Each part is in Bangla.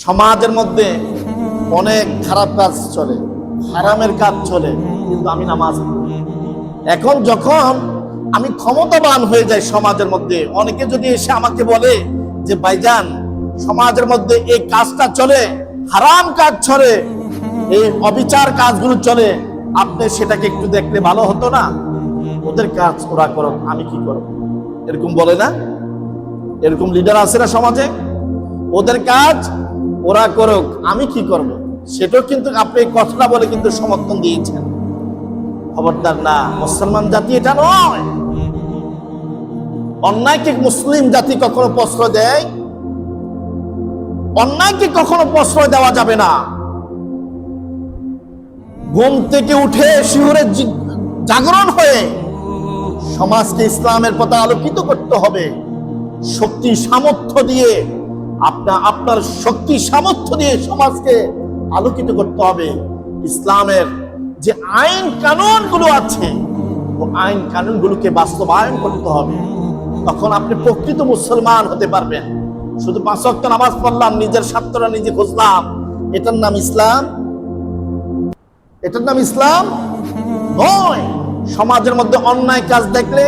সমাজের মধ্যে অনেক খারাপ কাজ চলে, হারামের কাজ চলে, কিন্তু আমি নামাজ পড়ি। এখন যখন আমি ক্ষমতাবান হয়ে যাই সমাজের মধ্যে, অনেকে যদি এসে আমাকে বলে যে ভাইজান সমাজের মধ্যে এই কাজটা চলে, হারাম কাজ চলে, এই অবিচার কাজগুলো চলে, আপনি সেটাকে একটু দেখলে ভালো হতো না? ওদের কাজ ওরা করো, আমি কি করব? এরকম বলে না? এরকম লিডার আছে না সমাজে? ওদের কাজ ওরা করুক, আমি কি করব? সেটাও কিন্তু আপনি কথাটা বলে কিন্তু সমর্থন দিয়েছেন। খবরদার না, মুসলমান জাতি এটা নয়। অন্যায়কে মুসলিম জাতি কখনো প্রশ্রয় দেয়? অন্যায়কে কখনো প্রশ্রয় দেওয়া যাবে না। ঘুম থেকে উঠে শিহরে জাগরণ হয়ে সমাজকে ইসলামের পথে আলোকিত করতে হবে। শক্তি সামর্থ্য দিয়ে আপনার শক্তি সামর্থ্য দিয়ে সমাজকে আলোকিত করতে হবে। ইসলামের যে আইন কানুন গুলো আছে, ও আইন কানুন গুলোকে বাস্তবায়ন করতে হবে। তখন আপনি প্রকৃত মুসলমান হতে পারবেন। শুধু 5 ওয়াক্ত নামাজ পড়লাম, নিজের স্বার্থটা নিজে খুঁজলাম, এটার নাম ইসলাম? এটার নাম ইসলাম নয়। সমাজের মধ্যে অন্যায় কাজ দেখলে,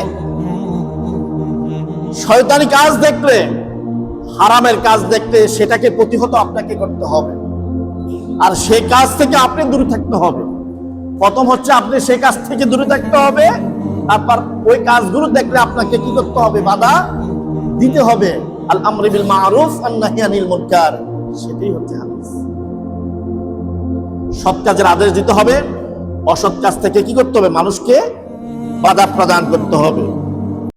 শয়তানি কাজ দেখলে, হারামের কাজ দেখলে সেটাকে প্রতিহত আপনাকে করতে হবে। আর সেই কাজ থেকে আপনি দূরে থাকতে হবে। প্রথম হচ্ছে আপনি সেই কাজ থেকে দূরে থাকতে হবে, তারপর ওই কাজগুলো দেখলে আপনাকে কি করতে হবে? বাধা দিতে হবে। আল আমরি বিল মারুফ ওয়ান নাহি আনিল মুনকার, সেটাই হচ্ছে হাদিস। সৎ কাজের আদেশ দিতে হবে, অসৎ কাজ থেকে কি করতে হবে? মানুষকে বাধা প্রদান করতে হবে।